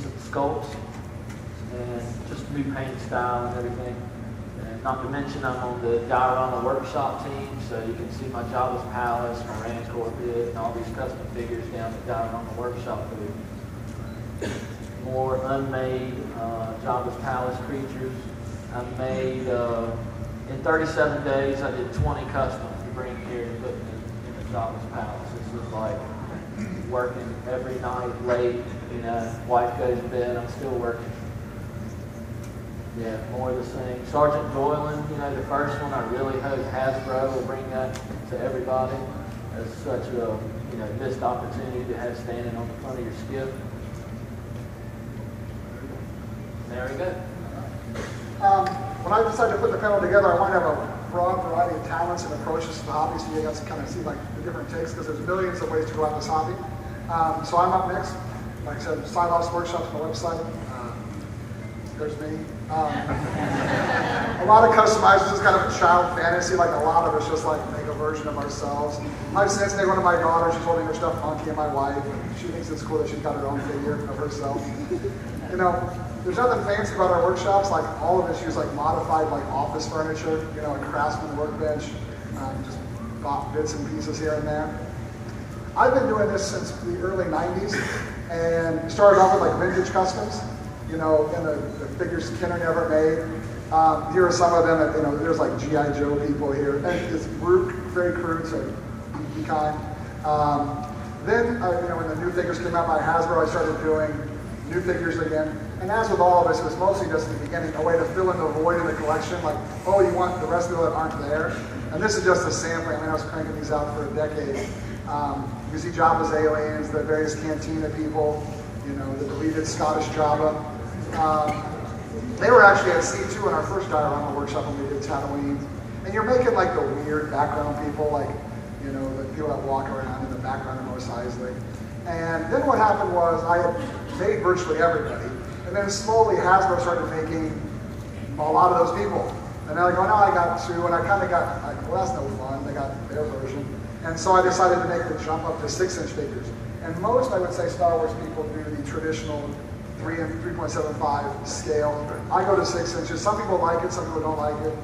some sculpts and just new paint style and everything. And not to mention I'm on the diorama workshop team, so you can see my Jabba's Palace, my Rancor bit, and all these custom figures down at diorama workshop booth. More unmade Jabba's Palace creatures. I made, in 37 days, I did 20 customs to bring here and put in the Jabba's Palace. This was like working every night late, wife goes to bed, I'm still working. Yeah, more of the same. Sergeant Doylan, the first one, I really hope Hasbro will bring that to everybody as such a, missed opportunity to have standing on the front of your skip. There we go. When I decided to put the panel together, I wanted to have a broad variety of talents and approaches to the hobby, so you guys can kind of see like the different takes, because there's millions of ways to go at this hobby. So I'm up next. Like I said, Silof's workshops on the website. There's me. A lot of customizers is kind of a child fantasy, like a lot of it's just like make a version of ourselves. I've since made one of my daughters, she's holding her stuffed monkey, and my wife, and she thinks it's cool that she's got her own figure of herself. There's nothing fancy about our workshops, like all of it's use like modified like office furniture, a craftsman workbench, just bought bits and pieces here and there. I've been doing this since the early 90s, and started off with like vintage customs, and the figures Kenner never made. Here are some of them, there's like G.I. Joe people here, and it's very crude, so be kind. Then, when the new figures came out by Hasbro, I started doing new figures again. And as with all of us, it was mostly just at the beginning, a way to fill in the void in the collection, like, oh, you want the rest of them that aren't there. And this is just a sampling. I was cranking these out for a decade. You see Jabba's aliens, the various Cantina people, the deleted Scottish Jabba. They were actually at C2 in our first diorama workshop when we did Tatooine. And you're making like the weird background people, like, the people that walk around in the background of Mos Eisley. And then what happened was I had made virtually everybody. And then slowly Hasbro started making a lot of those people. And they're like, oh, now I got two. And I kind of got like, well, that's no fun. They got their version. And so I decided to make the jump up to 6-inch figures. And most, I would say, Star Wars people do the traditional 3.75 scale. I go to 6 inches. Some people like it, some people don't like it.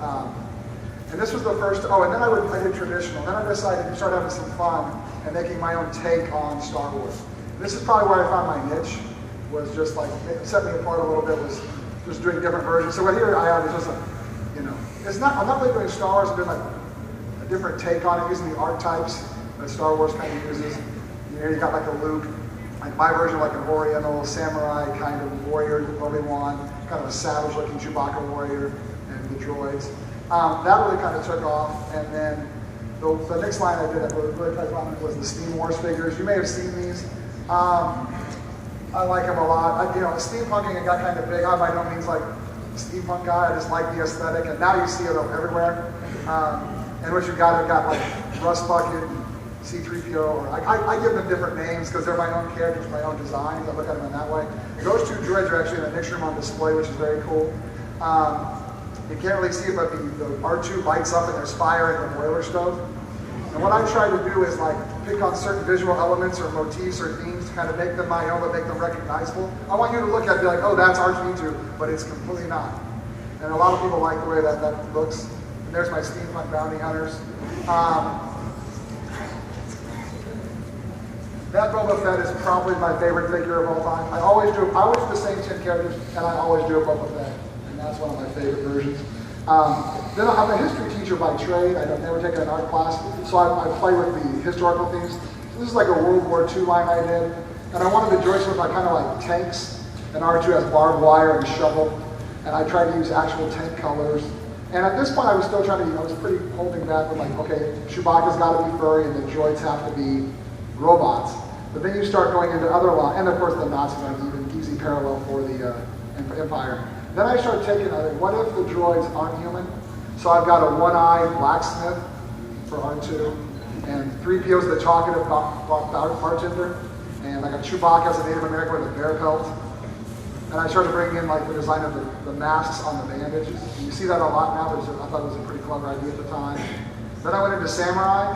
And this was the first, and then I did traditional. Then I decided to start having some fun and making my own take on Star Wars. And this is probably where I found my niche, was just like, set me apart a little bit, was just doing different versions. So what here I have is just I'm not really doing Star Wars, I'm doing like a different take on it, using the archetypes that Star Wars kind of uses. Here you got like a Luke, like my version, like an Oriental samurai kind of warrior, Obi-Wan, kind of a savage-looking Chewbacca warrior, and the droids. That really kind of took off, and then the next line I did that really touched on was the Steam Wars figures. You may have seen these. I like them a lot. Steampunking, it got kind of big. I'm by no means like a steampunk guy. I just like the aesthetic, and now you see it everywhere. And what you got like Rust Bucket, C-3PO, or I give them different names because they're my own characters, my own designs. I look at them in that way. And those two droids are actually in the mixture room on display, which is very cool. You can't really see it, but the R2 lights up and there's fire in the boiler stove. And what I try to do is like pick on certain visual elements or motifs or themes to kind of make them my own, but make them recognizable. I want you to look at it and be like, oh, that's R2, but it's completely not. And a lot of people like the way that looks. And there's my steampunk bounty hunters. That Boba Fett is probably my favorite figure of all time. I always do the same 10 characters, and I always do a Boba Fett. And that's one of my favorite versions. Then I'm a history teacher by trade. I've never taken an art class, so I play with the historical themes. So this is like a World War II line I did, and I wanted the droids to look like kind of like tanks, and R2 has barbed wire and shovel, and I tried to use actual tank colors. And at this point, I was still trying to, I was pretty holding back with like, okay, Chewbacca's got to be furry, and the droids have to be robots. But then you start going into other lines, and of course the Nazis are an easy parallel for the Empire. Then I started taking, what if the droids aren't human? So I've got a one-eyed blacksmith for R2, and 3PO's the talkative bartender, and I got Chewbacca as a Native American with a bear pelt. And I started bringing in like the design of the masks on the bandages. And you see that a lot now, but I thought it was a pretty clever idea at the time. Then I went into samurai,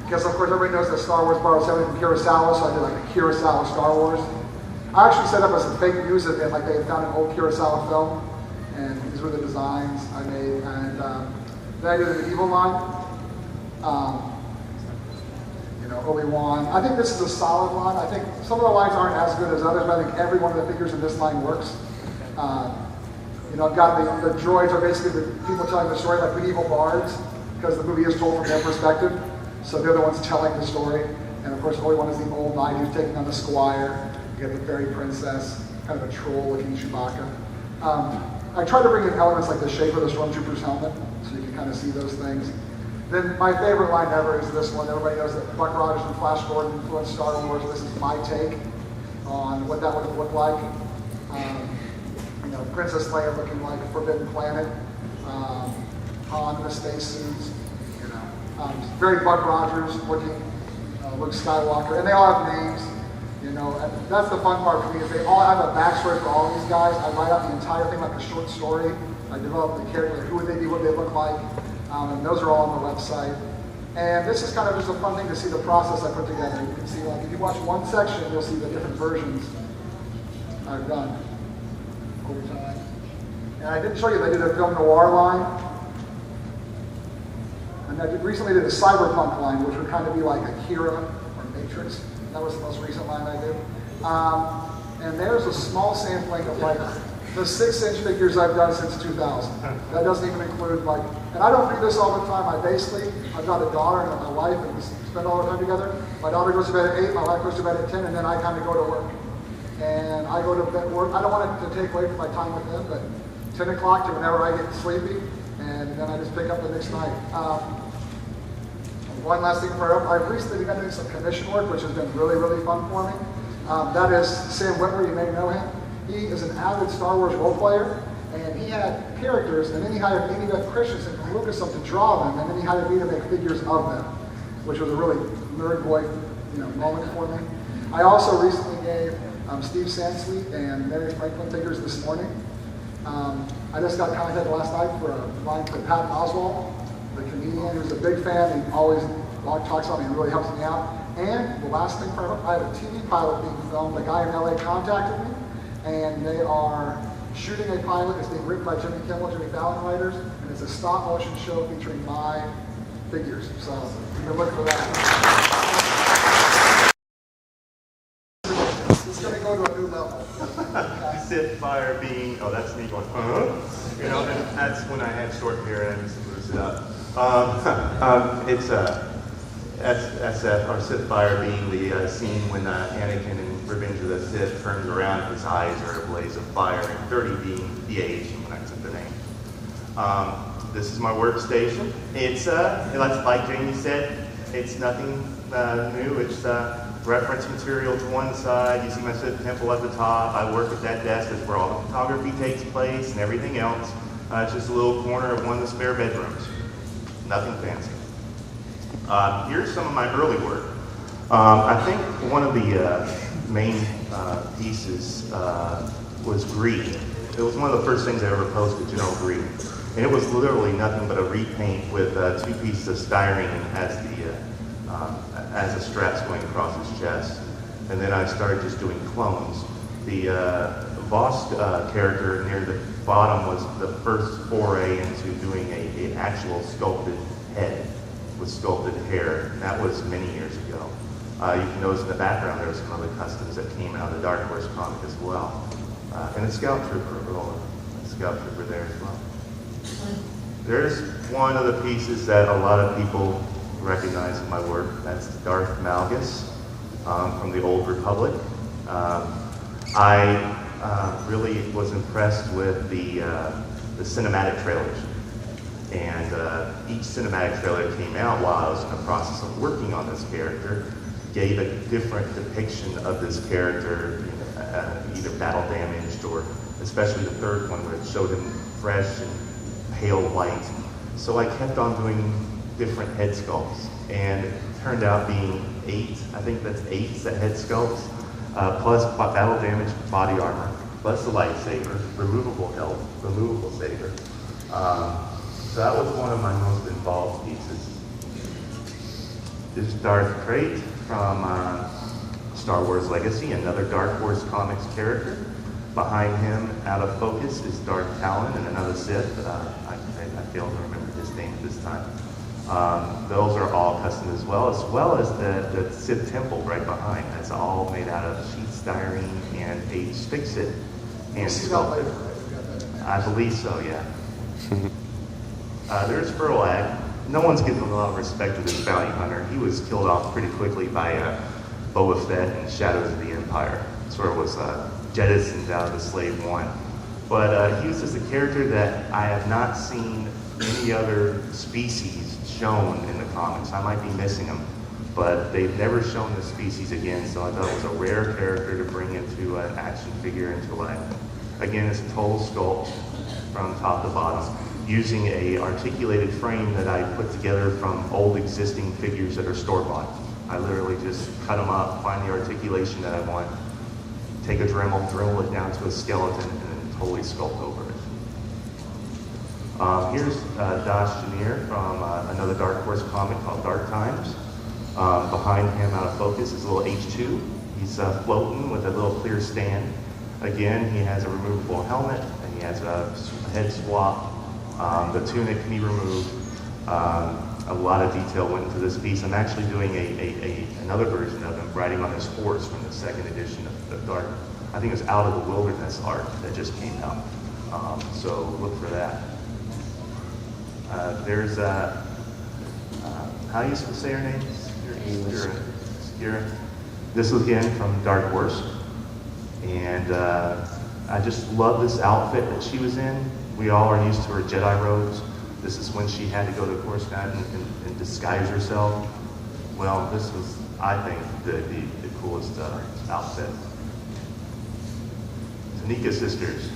because of course everybody knows that Star Wars borrows everything from Kurosawa, so I did like a Kurosawa Star Wars. I actually set up as a fake news event, like they had found an old Kurosawa film, and these were the designs I made. And then I did an medieval line. Obi-Wan. I think this is a solid line. I think some of the lines aren't as good as others, but I think every one of the figures in this line works. I've got the droids are basically the people telling the story, like medieval bards, because the movie is told from their perspective. So they're the ones telling the story. And of course, Obi-Wan is the old knight who's taking on the squire. You get the fairy princess, kind of a troll-looking Chewbacca. I try to bring in elements like the shape of the Stormtrooper's helmet, so you can kind of see those things. Then my favorite line ever is this one. Everybody knows that Buck Rogers and Flash Gordon influenced Star Wars. This is my take on what that would have looked like. Princess Leia looking like Forbidden Planet, Han in the spacesuits, very Buck Rogers looking, Luke Skywalker, and they all have names. And that's the fun part for me is they all have a backstory for all these guys. I write out the entire thing like a short story. I develop the character, who would they be, what they look like. And those are all on the website. And this is kind of just a fun thing to see the process I put together. You can see, like, if you watch one section, you'll see the different versions I've done over time. And I didn't show you, I did a film noir line. And I recently did a cyberpunk line, which would kind of be like Akira or Matrix. That was the most recent line I did. And there's a small sampling of like the 6-inch figures I've done since 2000. That doesn't even include like, and I don't do this all the time. I've got a daughter and my wife, and we spend all the time together. My daughter goes to bed at 8, my wife goes to bed at 10, and then I kind of go to work. And I go to bed work. I don't want it to take away from my time with them, but 10 o'clock to whenever I get sleepy, and then I just pick up the next night. One last thing for I've recently begun doing some commission work, which has been really, really fun for me. That is Sam Witwer, you may know him. He is an avid Star Wars role player, and he had characters, and then he hired Amy Beth Christensen from Lucasfilm to draw them, and then he hired me to make figures of them, which was a really nerd boy moment for me. I also recently gave Steve Sansweet and Mary Franklin figures this morning. I just got contacted last night for a line for Patton Oswalt, the comedian who's a big fan. He always talks about me and really helps me out. And the last thing for I have a TV pilot being filmed. A guy in LA contacted me, and they are shooting a pilot. It's being written by Jimmy Kimmel, Jimmy Fallon writers, and it's a stop motion show featuring my figures. So you can look for that. It's going to go to a new level. Sith fire being, oh, that's me going, and that's when I had short hair and I just lose it up. SF, or Sith fire being the scene when Anakin in Revenge of the Sith turns around and his eyes are a blaze of fire, and 30 being the age when I took the name. This is my workstation. It's, like Jamie said, it's nothing new. It's reference material to one side. You see my Sith temple at the top. I work at that desk. That's where all the photography takes place and everything else. It's just a little corner of one of the spare bedrooms. Nothing fancy. Here's some of my early work. I think one of the main pieces was Greed. It was one of the first things I ever posted, General Greed. And it was literally nothing but a repaint with 2 pieces of styrene as the straps going across his chest. And then I started just doing clones. The boss character near the bottom was the first foray into doing an actual sculpted head with sculpted hair. And that was many years ago. You can notice in the background there were some other customs that came out of the Dark Horse comic as well. And a Scout Trooper there as well. There's one of the pieces that a lot of people recognize in my work. That's Darth Malgus from the Old Republic. I really was impressed with the cinematic trailers. And each cinematic trailer came out while I was in the process of working on this character, gave a different depiction of this character, either battle damaged or especially the third one where it showed him fresh and pale white. So I kept on doing different head sculpts, and it turned out being 8, I think that's 8 head sculpts, plus battle damaged body armor, plus the lightsaber, removable hilt, removable saber. So that was one of my most involved pieces. This is Darth Krayt from Star Wars Legacy, another Dark Horse Comics character. Behind him, out of focus, is Darth Talon and another Sith. I failed to remember his name at this time. Those are all custom as well as the Sith Temple right behind. That's all made out of sheet styrene and aged fix-it. And See that later, right? We got that in there. I believe so, yeah. There's Burlag. No one's given a lot of respect to this bounty hunter. He was killed off pretty quickly by Boba Fett in Shadows of the Empire. Sort of was jettisoned out of the Slave One. But he was just a character that I have not seen any other species shown in the comics. I might be missing them, but they've never shown this species again, so I thought it was a rare character to bring into an action figure into life. Again, it's a total sculpt from top to bottom, using a articulated frame that I put together from old existing figures that are store-bought. I literally just cut them up, find the articulation that I want, take a Dremel, drill it down to a skeleton, and then totally sculpt over it. Here's Dash Janir from another Dark Horse comic called Dark Times. Behind him, out of focus, is a little H2. He's floating with a little clear stand. Again, he has a removable helmet, and he has a head swap. The tunic can be removed. A lot of detail went into this piece. I'm actually doing another version of him riding on his horse from the second edition of Dark. I think it was Out of the Wilderness art that just came out. So look for that. There's how do you say her name? Skira. This was again from Dark Horse, and I just love this outfit that she was in. We all are used to her Jedi robes. This is when she had to go to Coruscant and disguise herself. Well, this was, I think, the coolest outfit. Tanika Sisters.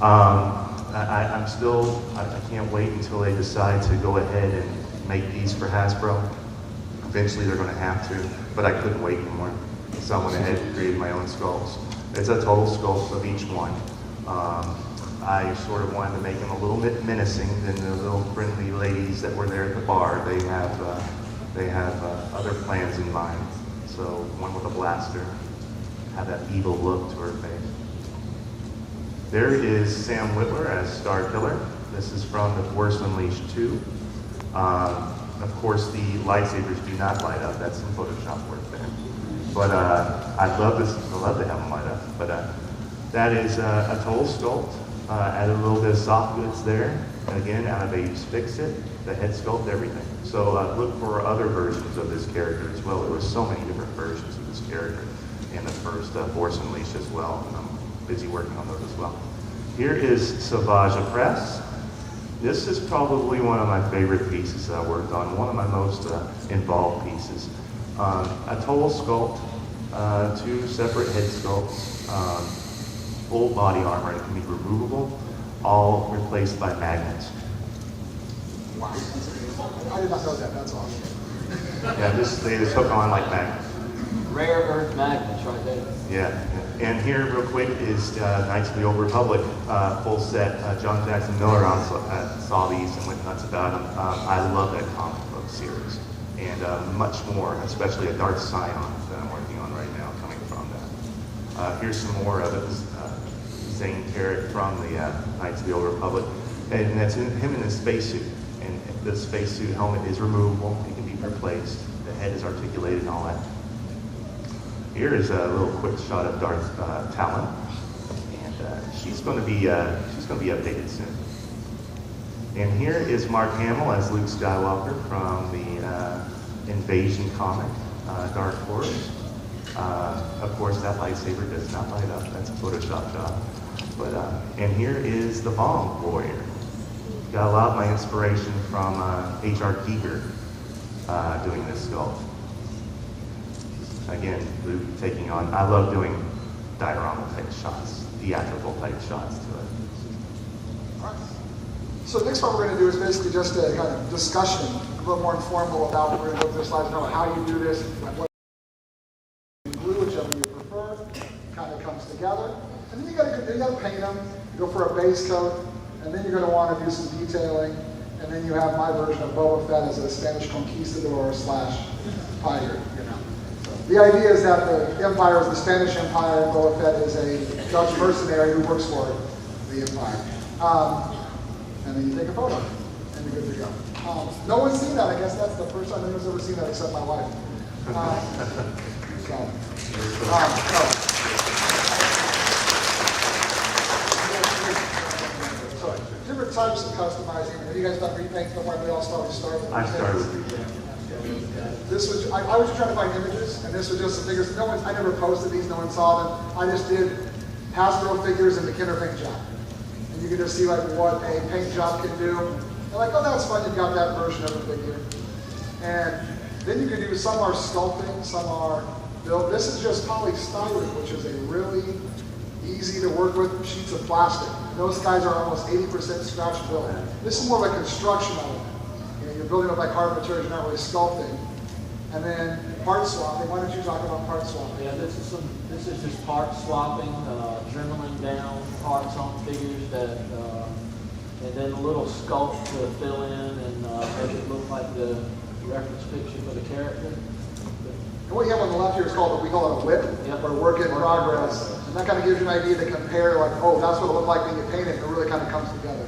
I can't wait until they decide to go ahead and make these for Hasbro. Eventually they're going to have to, but I couldn't wait anymore. So I went ahead and created my own sculpts. It's a total sculpt of each one. I sort of wanted to make them a little bit menacing than the little friendly ladies that were there at the bar. They have other plans in mind. So one with a blaster, have that evil look to her face. There is Sam Whitler as Star Killer. This is from The Force Unleashed 2. Of course, the lightsabers do not light up. That's some Photoshop work there. But I love this. I love to have them light up. But that is a total sculpt. Added a little bit of soft goods there. Again, out of a fix-it, the head sculpt, everything. So look for other versions of this character as well. There were so many different versions of this character in the first Force Unleashed as well. And I'm busy working on those as well. Here is Savage Press. This is probably one of my favorite pieces that I worked on, one of my most involved pieces. A total sculpt, 2 separate head sculpts, full body armor, and it can be removable, all replaced by magnets. Wow, that's amazing. I did not know that. That's awesome. Yeah, they just hook on like magnets. Rare earth magnets right there. Yeah, and here real quick is Knights of the Old Republic full set. John Jackson Miller saw these and went nuts about them. I love that comic book series, and much more, especially a Darth Scion that I'm working on right now coming from that. Here's some more of it. Zane Carrot from the Knights of the Old Republic, and that's him in his spacesuit. And the spacesuit helmet is removable; it can be replaced. The head is articulated and all that. Here is a little quick shot of Darth Talon, and she's going to be updated soon. And here is Mark Hamill as Luke Skywalker from the Invasion comic, Dark Horse. Of course, that lightsaber does not light up. That's a Photoshop job. But and here is the Bomb Warrior. Got a lot of my inspiration from H.R. Giger doing this sculpt. Again, Luke taking on. I love doing diorama type shots, theatrical type shots to it. All right. So the next part we're going to do is basically just a kind of discussion, a little more informal about. We're going to go through the slides, know how you do this, what glue, whichever you prefer, kind of comes together. And then you got to paint them. You go for a base coat, and then you're going to want to do some detailing. And then you have my version of Boba Fett as a Spanish conquistador / pirate, you know. So The idea is that the Empire is the Spanish Empire, and Boba Fett is a Dutch mercenary who works for the Empire. And then you take a photo, and you're good to go. No one's seen that. I guess that's the first time anyone's ever seen that except my wife. So, different types of customizing. Have you guys done repaints before? We all started with I started with repaint. This was, I was just trying to find images, and this was just some figures. I never posted these, no one saw them. I just did Hasbro figures in the Kinder paint job. And you can just see like what a paint job can do. And like, oh, that's fun, you've got that version of the figure. And then you can do, some are sculpting, some are built. This is just polystyrene, which is a really easy to work with sheets of plastic. Those guys are almost 80% scratch built. This is more like construction element. You know, you're building up like hard materials, you're not really sculpting. And then part swapping. Why don't you talk about part swapping? Yeah, this is just part swapping, dribbling down parts on figures that, and then a little sculpt to fill in and make it look like the reference picture for the character. And what you have on the left here is called, we call it a whip, or work in progress. And that kind of gives you an idea to compare, like, oh, that's what it looked like when you paint it. It really kind of comes together.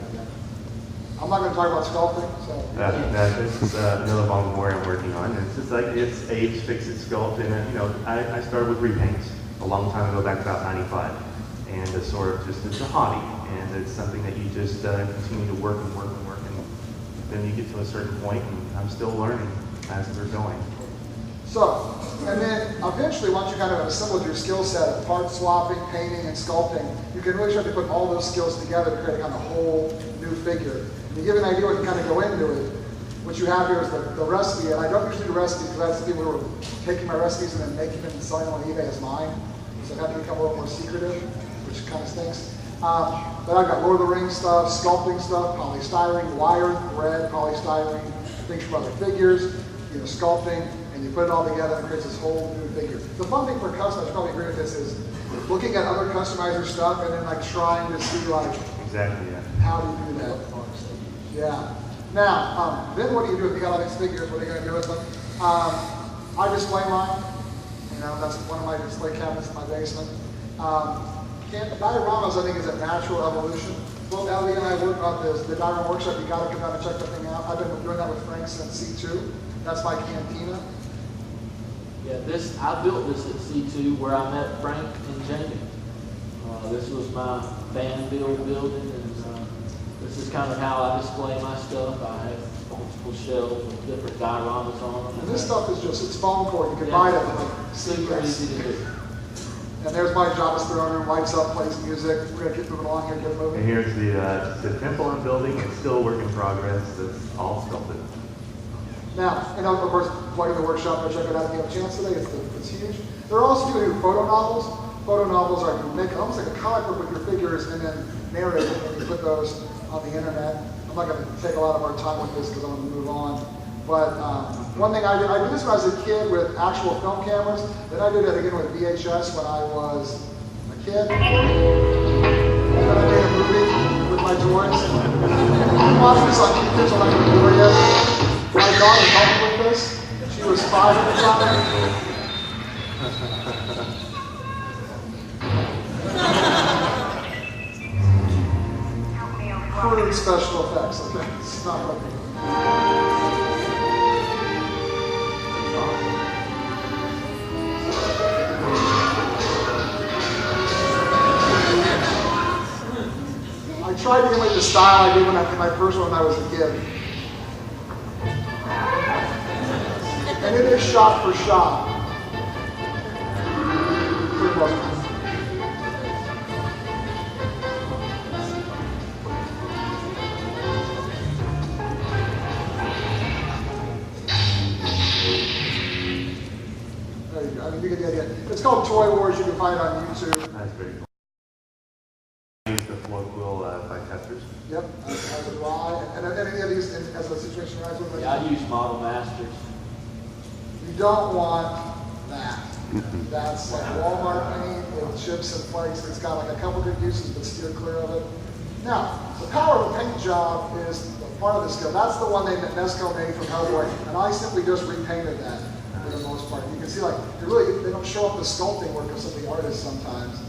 I'm not going to talk about sculpting, so. This is another long memorial I'm working on. It's just like, it's age, fix it, sculpt, and you know, I started with repaints a long time ago, back about 95. And it's sort of just, it's a hobby, and it's something that you just continue to work and work and work, and then you get to a certain point, and I'm still learning as we're going. So, and then eventually, once you kind of assembled your skill set of part swapping, painting, and sculpting, you can really start to put all those skills together to create a kind of whole new figure. And to give an idea what you kind of go into it, what you have here is the recipe, and I don't usually do recipes because that's the people who are taking my recipes and then making them and selling them on eBay as mine. So I've had to become a little more secretive, which kind of stinks. But I've got Lord of the Rings stuff, sculpting stuff, polystyrene, wire, thread, polystyrene, things from other figures, you know, sculpting, and you put it all together and it creates this whole new figure. The fun thing for customers, you probably agree with this, is looking at other customizer stuff and then like trying to see like, exactly, yeah. How do you do that? Yeah. Now, then what do you do if you got all these figures? What are you going to do with them? I display mine. You know, that's one of my display cabinets in my basement. Dioramas, I think, is a natural evolution. Both Ellie and I work on the diorama workshop. You got to come down and check that thing out. I've been doing that with Frank since C2. That's my cantina. Yeah, I built this at C2 where I met Frank and Jamie. This was my fan building, and this is kind of how I display my stuff. I have multiple shelves with different dioramas on them. And this stuff is just, it's foam core. You can buy it at like super easy to do. And there's my job as throwing room, lights up, plays music. We're going to keep moving along here, get moving. And here's the temple I'm building. It's still a work in progress. It's all sculpted. Now, and of course, plugging the workshop, go check it out if you have a chance today. It's huge. There are also people who do photo novels. Photo novels are, you make almost like a comic book with your figures and then narrate it, and you put those on the internet. I'm not going to take a lot of our time with this because I want to move on. But one thing I did this when I was a kid with actual film cameras. Then I did it again with VHS when I was a kid. And then I made a movie with my toys. I'm watching this on YouTube, so I'm not going to bore you. My daughter helped me with this. She was 5 at the time. Crude special effects, okay? It's not like I tried to emulate the style I did when I did my first one when I was a kid. And it is shot for shot. Pretty much. There you go. I mean, you get the idea. It's called Toy Wars. You can find it on YouTube. That's very cool. I use the float wheel by testers. Yep, as a raw. And any of these, as the situation arises with Yeah, I use Model Masters. You don't want that. That's like Walmart paint with chips and flakes. It's got like a couple good uses, but steer clear of it. Now, the power of a paint job is part of the skill. That's the one that Nesco made from Hellboy, and I simply just repainted that. for the most part. You can see like, they don't show up the sculpting work of some of the artists sometimes.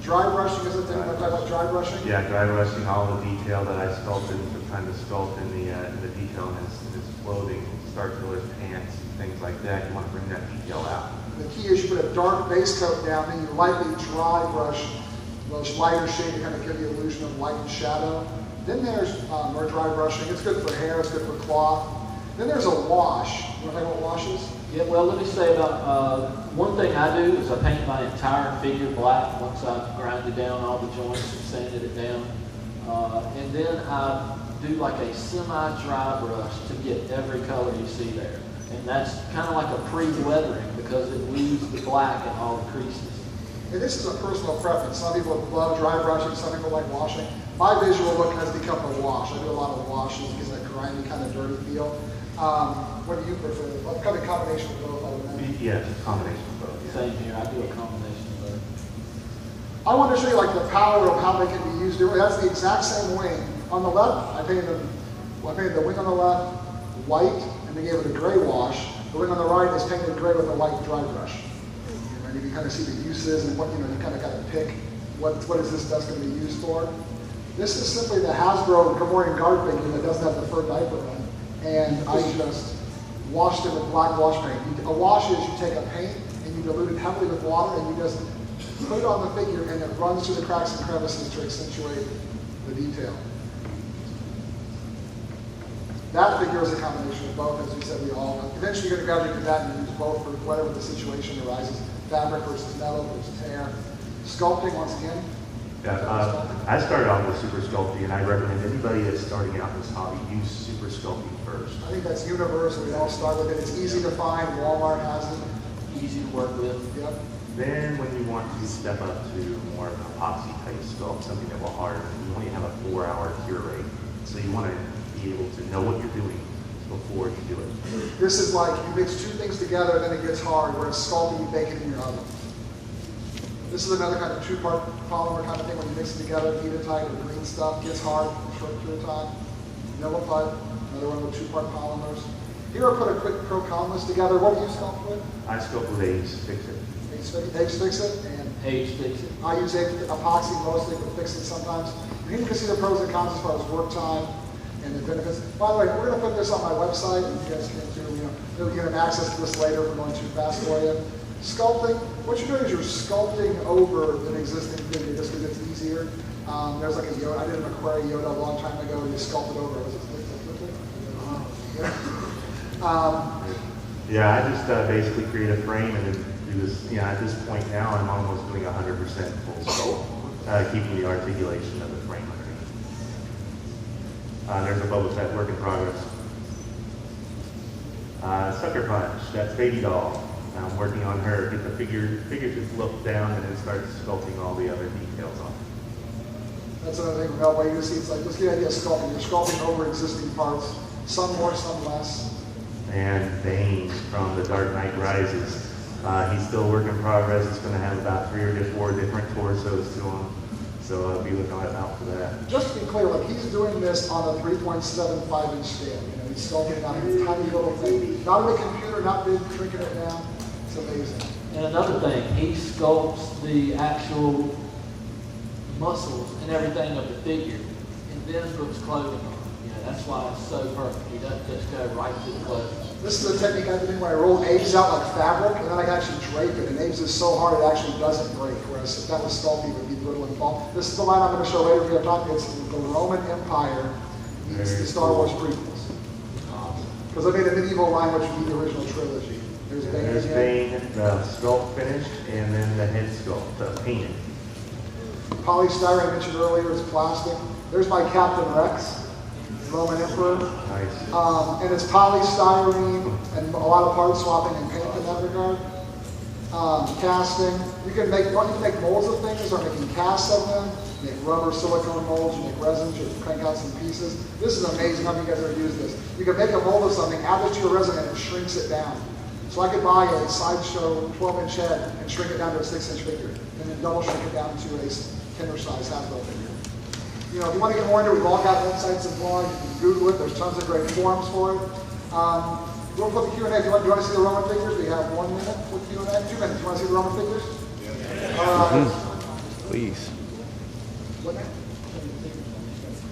Dry brushing is a thing. Want to talk about dry brushing? Yeah, dry brushing, all the detail that I sculpted, trying to sculpt in the detail in his clothing, star killers, pants, things like that. You want to bring that detail out. The key is you put a dark base coat down, then you lightly dry brush those lighter shade to kind of give the illusion of light and shadow. Then there's more dry brushing. It's good for hair, it's good for cloth. Then there's a wash. You want to talk about washes? Yeah, well, let me say about one thing I do is I paint my entire figure black once I've grinded down all the joints and sanded it down. And then I do like a semi-dry brush to get every color you see there. And that's kind of like a pre-weathering because it leaves the black in all the creases. And this is a personal preference. Some people love dry brushing, some people like washing. My visual look has become a wash. I do a lot of washes because that grindy kind of dirty feel. What do you prefer? What kind of combination of both? I would imagine. Yeah, it's a combination of both. Yeah. Same here. I do a combination of both. I want to show you like the power of how they can be used. That's the exact same wing. On the left, I painted the wing on the left white, and they gave it a gray wash. The wing on the right is painted gray with a light dry brush. And you can kind of see the uses and what you kind of got to pick what is this dust going to be used for. This is simply the Hasbro Gamorrean guard figure that doesn't have the fur diaper on. And I just washed it with black wash paint. A wash is you take a paint and you dilute it heavily with water and you just put it on the figure and it runs through the cracks and crevices to accentuate the detail. That figure is a combination of both, as we said, eventually you're going to graduate to that and use both for whatever the situation arises. Fabric versus metal versus hair. Sculpting, once again. Yeah, I started off with super sculpting, and I recommend anybody that's starting out in this hobby use super sculpting first. I think that's universal. We all start with it. It's easy to find. Walmart has it. Easy to work with. Yep. Then when you want to step up to more of an epoxy type sculpt, something that will harden, you only have a 4-hour cure rate. So you want to be able to know what you're doing before you do it. This is like you mix two things together, then it gets hard, whereas sculpting, you bake it in your oven. This is another kind of two-part polymer kind of thing when you mix it together, hematite or green stuff, gets hard, short period of time. Milliput, another one of the two-part polymers. Here I put a quick pro con list together. What do you sculpt with? I sculpt with Ace Fix-It. Ace Fix-It and Ace Fix-It. I use epoxy mostly, but Fix-It sometimes. And you can see the pros and cons as far as work time and the benefits. By the way, we're going to put this on my website, and you guys can too. You'll get access to this later if we're going too fast for you. Sculpting, what you're doing is you're sculpting over an existing figure just because it's easier. There's like a Yoda. I did a McQuarrie Yoda a long time ago, and you sculpted over it. Yeah, I just basically create a frame and then do this. At this point now, I'm almost doing 100% full sculpt, keeping the articulation of the frame underneath. There's a Boba Fett work in progress. Sucker Punch, that's Baby Doll. I'm working on her, get the figure just look down and then start sculpting all the other details on it. That's another thing about what you see. It's like, let's get the idea of sculpting. You're sculpting over existing parts, some more, some less. And Bane from The Dark Knight Rises. He's still a work in progress. It's going to have about 3 or 4 different torsos to him. So I'll be looking out for that. Just to be clear, like he's doing this on a 3.75 inch scale. He's sculpting on a tiny little thing. Not in a computer, not big, shrinking it down. It's amazing. And another thing, he sculpts the actual muscles and everything of the figure, and then puts clothing on. That's why it's so perfect. He doesn't just go right to the clothing. This is the technique I do when I roll apes out like fabric, and then I can actually drape it. And apes is so hard it actually doesn't break, whereas if that was sculpting, it would be brittle and fall. This is the line I'm going to show later if we have time. It's the Roman Empire meets the Star Wars prequels. Because I made a medieval line, which would be the original trilogy. There's Bane, the sculpt finished, and then the head sculpt, painted. Polystyrene I mentioned earlier is plastic. There's my Captain Rex, Roman Emperor. Nice. And it's polystyrene and a lot of part swapping and paint in that regard. Casting. You can make molds of things or making casts of them. You make rubber, silicone molds, you make resins, you crank out some pieces. This is amazing. How many of you guys ever use this? You can make a mold of something, add this to your resin, and it shrinks it down. So I could buy a sideshow 12-inch head and shrink it down to a 6-inch figure, and then double shrink it down to a Kinder size Hasbro figure. If you want to get more into it, we've all got websites and blogs. You can Google it. There's tons of great forums for it. Real quick, Q&A. Do you want to see the Roman figures? We have 1 minute for Q&A. 2 minutes. You want to see the Roman figures? Please. What?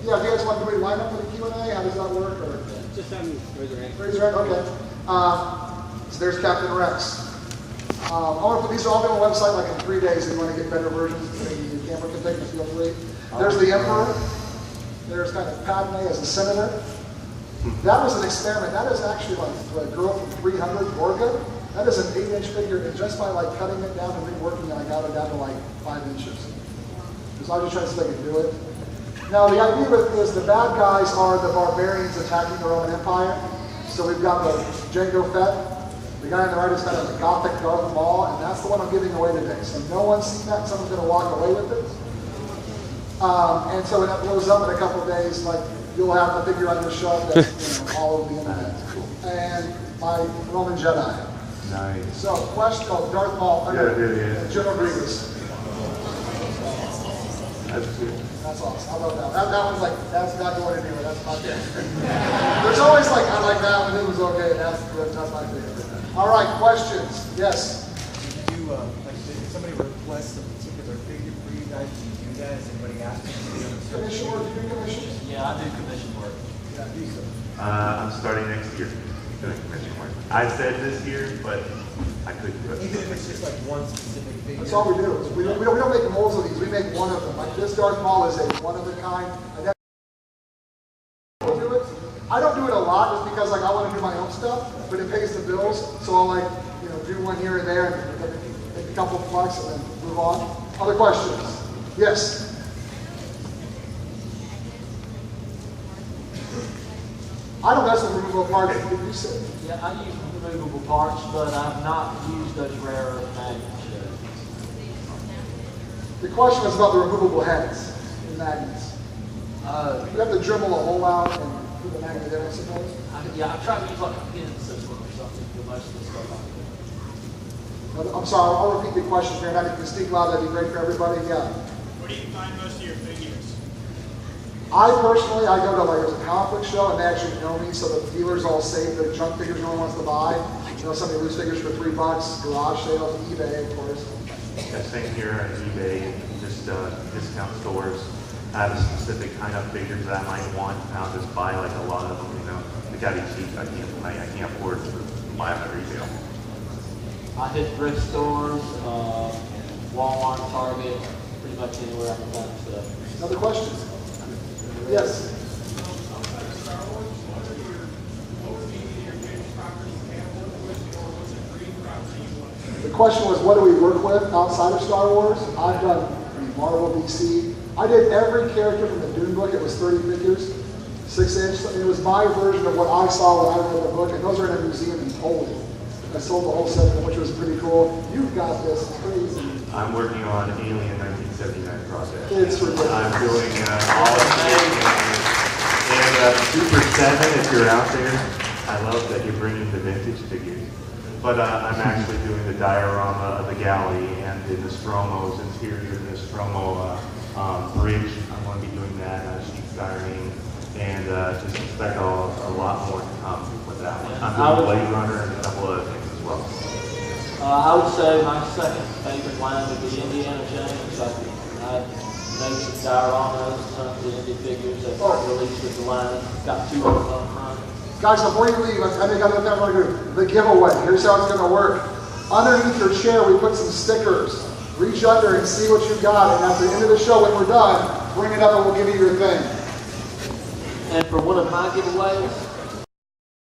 Yeah, do you guys want to do a lineup for the Q&A? How does that work? Or? Just have them raise their hand. Raise your hand? Okay. So there's Captain Rex. I want to put these all on the website like in 3 days if you want to get better versions. The camera can take them, feel free. There's the Emperor. There's kind of Padme as a senator. That was an experiment. That is actually like a girl from 300, Gorga. That is an 8-inch figure, and just by like cutting it down and reworking it, I got it down to like 5 inches. Because I was just trying to see if I could do it. Now the idea with is the bad guys are the barbarians attacking the Roman Empire. So we've got the Jango Fett. The guy on the right is kind of the Gothic Darth Maul, and that's the one I'm giving away today. So no one's seen that, someone's going to walk away with it. And so when that blows up in a couple of days, like you'll have the figure on your shelf that's all over the internet. And my Roman Jedi. Nice. So question, Darth Maul. Yeah, it is. General Grievous. That's good. That's awesome. I love that. That one's like, that's not going anywhere. That's my favorite. There's always like, I like that one. It was okay. That's my favorite. All right, questions? Yes. Do you, like, if somebody requests a particular figure for you guys, do you do that? Has anybody asked you to do that? Commission work? Do you do commissions? Yeah, I do commission work. Yeah, you sir. I'm starting next year doing commission work. I said this year, but I couldn't do it. Even if it's just like one specific figure? That's all we do. We don't make molds of these. We make one of them. Like this Darth Maul is a one of a kind. I don't do it a lot just because like I want to do my own stuff, but it pays the bills. So I'll like, do one here and there and make a couple of bucks and then move on. Other questions? Yes. I don't mess with removable parts. Did you say? Yeah, I use removable parts, but I've not used those rare earth magnets yet. The question was about the removable heads and magnets. You have to dribble a hole out and put the magnet in, I suppose. I try to use like a pin system or something for most of the stuff I do. I'm sorry, I'll repeat the question here. If you can speak loud, that'd be great for everybody. Yeah. Where do you find most of your figures? I personally, I go to like, there's a comic book show and they actually know me, so the dealers all save the junk figures no one wants to buy. Somebody loose figures for $3, garage sales, eBay, of course. Yeah, same here on eBay, just discount stores. I have a specific kind of figures that I might want, and I'll just buy like a lot of them, They gotta be cheap. I can't afford to buy them at retail. I hit thrift stores, Walmart, Target, pretty much anywhere I can find stuff. Another question? Yes. The question was, what do we work with outside of Star Wars? I've done Marvel, DC. I did every character from the Dune book. It was 30 figures, 6 inch. It was my version of what I saw when I read the book, and those are in a museum in Poland. I sold the whole set, which was pretty cool. You've got this. It's crazy. I'm working on Alien 1979 project. It's ridiculous. I'm doing all of it. And Super 7, if you're out there, I love that you're bringing the vintage figures. But I'm actually doing the diorama of the galley and the Nostromo's interior, the Nostromo bridge. I'm going to be doing that, sheet styrene, and just expect a lot more to come with that one. I'm doing Blade Runner and a couple other things as well. I would say my second favorite line would be Indiana Jones. I made some dioramas, some of the indie figures that were released with the line. Got 2 of them up front. Guys, before you leave, I think I let that one do the giveaway. Here's how it's going to work. Underneath your chair, we put some stickers. Reach under and see what you got, and at the end of the show, when we're done, bring it up and we'll give you your thing. And for one of my giveaways,